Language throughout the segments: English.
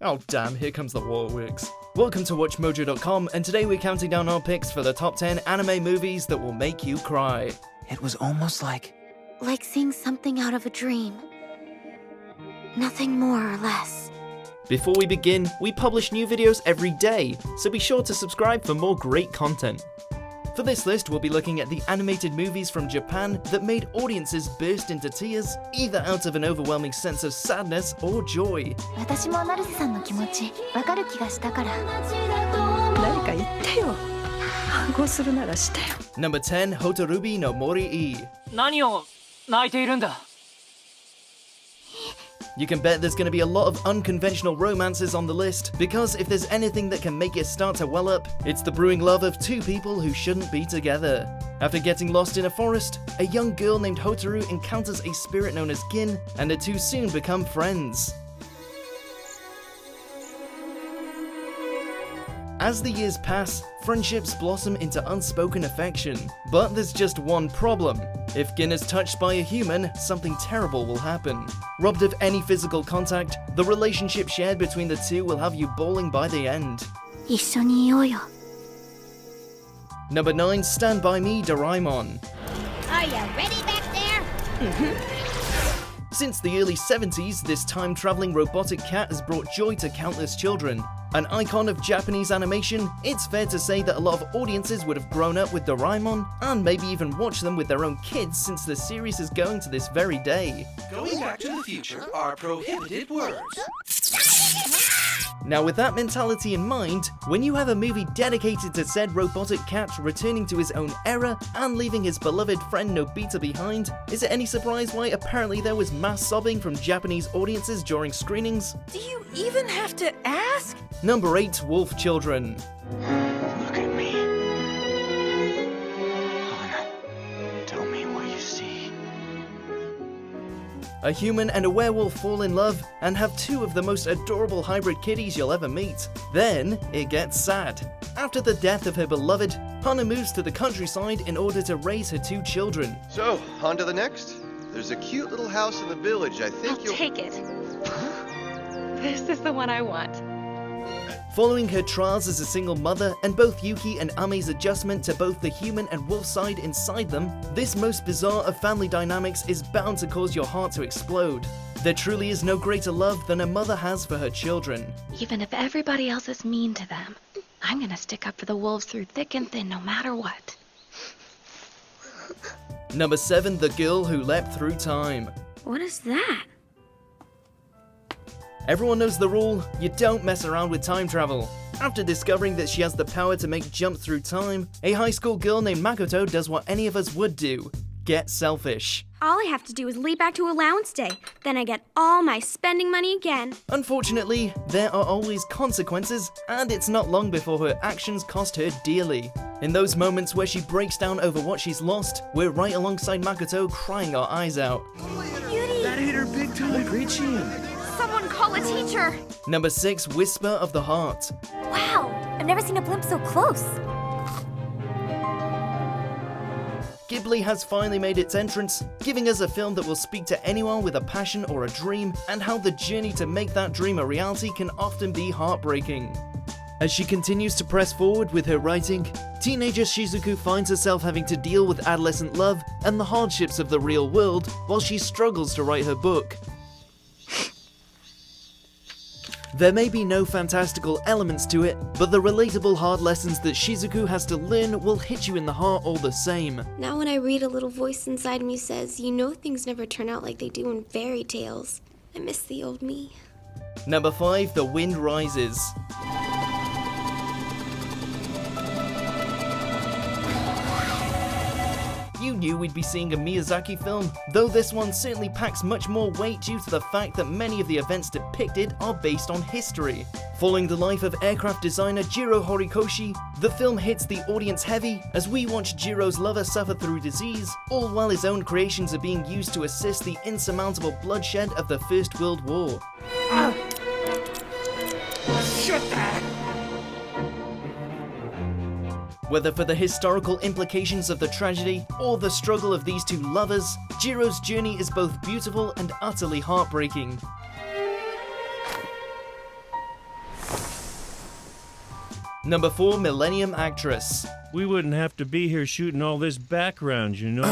Oh damn, here comes the waterworks. Welcome to WatchMojo.com, and today we're counting down our picks for the top 10 anime movies that will make you cry. It was almost like seeing something out of a dream. Nothing more or less. Before we begin, we publish new videos every day, so be sure to subscribe for more great content. For this list, we'll be looking at the animated movies from Japan that made audiences burst into tears, either out of an overwhelming sense of sadness or joy. Number 10, Hotarubi no Mori. You can bet there's going to be a lot of unconventional romances on the list, because if there's anything that can make it start to well up, it's the brewing love of two people who shouldn't be together. After getting lost in a forest, a young girl named Hotaru encounters a spirit known as Gin, and the two soon become friends. As the years pass, friendships blossom into unspoken affection. But there's just one problem. If Gin is touched by a human, something terrible will happen. Robbed of any physical contact, the relationship shared between the two will have you bawling by the end. Number 9, Stand By Me Doraemon. Are you ready back there? Since the early 70s, this time-traveling robotic cat has brought joy to countless children. An icon of Japanese animation, it's fair to say that a lot of audiences would have grown up with Doraemon, and maybe even watched them with their own kids since the series is going to this very day. Going back to the future are prohibited words. Now with that mentality in mind, when you have a movie dedicated to said robotic cat returning to his own era and leaving his beloved friend Nobita behind, is it any surprise why apparently there was mass sobbing from Japanese audiences during screenings? Do you even have to ask? Number 8, Wolf Children. look at me. Hana, tell me what you see. A human and a werewolf fall in love and have two of the most adorable hybrid kitties you'll ever meet. Then it gets sad. After the death of her beloved, Hana moves to the countryside in order to raise her two children. So, on to the next. There's a cute little house in the village. I think you'll take it. This is the one I want. Following her trials as a single mother and both Yuki and Ame's adjustment to both the human and wolf side inside them, this most bizarre of family dynamics is bound to cause your heart to explode. There truly is no greater love than a mother has for her children. Even if everybody else is mean to them, I'm gonna stick up for the wolves through thick and thin no matter what. Number 7, The Girl Who Leapt Through Time. What is that? Everyone knows the rule, you don't mess around with time travel. After discovering that she has the power to make jumps through time, a high school girl named Makoto does what any of us would do: get selfish. All I have to do is leap back to allowance day. Then I get all my spending money again. Unfortunately, there are always consequences, and it's not long before her actions cost her dearly. In those moments where she breaks down over what she's lost, we're right alongside Makoto crying our eyes out. That hit her big time. Preaching. Someone call a teacher. Number 6, Whisper of the Heart. Wow, I've never seen a blimp so close. Ghibli has finally made its entrance, giving us a film that will speak to anyone with a passion or a dream, and how the journey to make that dream a reality can often be heartbreaking. As she continues to press forward with her writing, teenager Shizuku finds herself having to deal with adolescent love and the hardships of the real world while she struggles to write her book. There may be no fantastical elements to it, but the relatable hard lessons that Shizuku has to learn will hit you in the heart all the same. Now when I read, a little voice inside me says, you know things never turn out like they do in fairy tales. I miss the old me. Number 5, The Wind Rises. You knew we'd be seeing a Miyazaki film, though this one certainly packs much more weight due to the fact that many of the events depicted are based on history. Following the life of aircraft designer Jiro Horikoshi, the film hits the audience heavy as we watch Jiro's lover suffer through disease, all while his own creations are being used to assist the insurmountable bloodshed of the First World War. Shut that! Whether for the historical implications of the tragedy or the struggle of these two lovers, Jiro's journey is both beautiful and utterly heartbreaking. Number 4, Millennium Actress. We wouldn't have to be here shooting all this background, you know?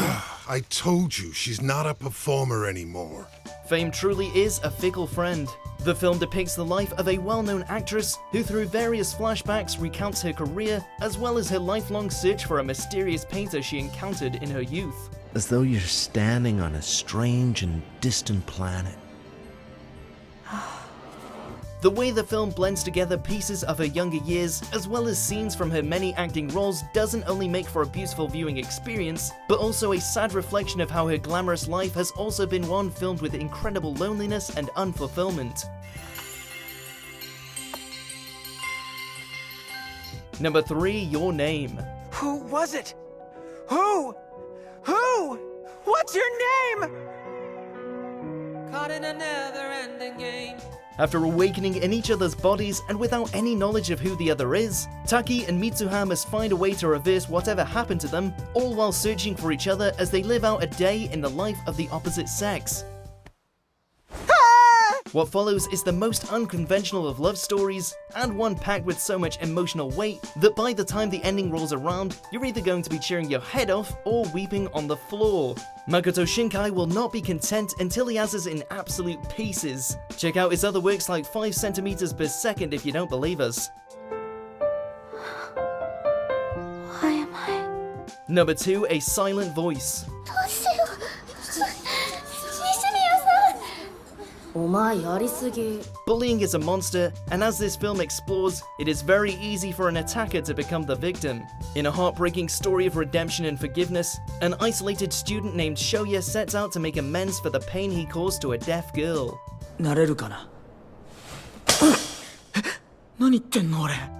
I told you, she's not a performer anymore. Fame truly is a fickle friend. The film depicts the life of a well-known actress who through various flashbacks recounts her career as well as her lifelong search for a mysterious painter she encountered in her youth. As though you're standing on a strange and distant planet. The way the film blends together pieces of her younger years as well as scenes from her many acting roles doesn't only make for a beautiful viewing experience, but also a sad reflection of how her glamorous life has also been one filmed with incredible loneliness and unfulfillment. Number 3, Your Name. Who was it? Who? What's your name? Caught in a never-ending game. After awakening in each other's bodies and without any knowledge of who the other is, Taki and Mitsuha must find a way to reverse whatever happened to them, all while searching for each other as they live out a day in the life of the opposite sex. What follows is the most unconventional of love stories, and one packed with so much emotional weight that by the time the ending rolls around, you're either going to be cheering your head off or weeping on the floor. Makoto Shinkai will not be content until he has us in absolute pieces. Check out his other works like 5 centimeters per second if you don't believe us. Why am I? Number 2, A Silent Voice. Bullying is a monster, and as this film explores, it is very easy for an attacker to become the victim. In a heartbreaking story of redemption and forgiveness, an isolated student named Shoya sets out to make amends for the pain he caused to a deaf girl.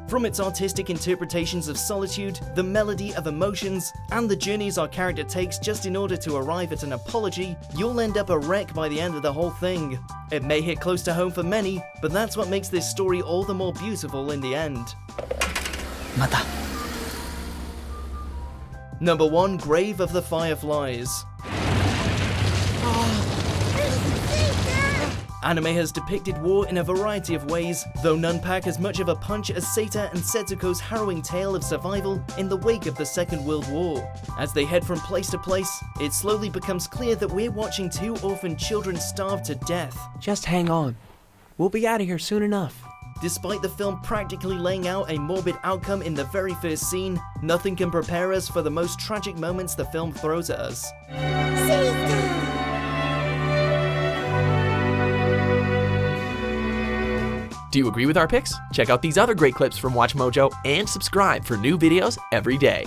From its artistic interpretations of solitude, the melody of emotions, and the journeys our character takes just in order to arrive at an apology, you'll end up a wreck by the end of the whole thing. It may hit close to home for many, but that's what makes this story all the more beautiful in the end. Number 1, Grave of the Fireflies. Anime has depicted war in a variety of ways, though none pack as much of a punch as Seita and Setsuko's harrowing tale of survival in the wake of the Second World War. As they head from place to place, it slowly becomes clear that we're watching 2 orphan children starve to death. Just hang on. We'll be out of here soon enough. Despite the film practically laying out a morbid outcome in the very first scene, nothing can prepare us for the most tragic moments the film throws at us. Do you agree with our picks? Check out these other great clips from WatchMojo and subscribe for new videos every day.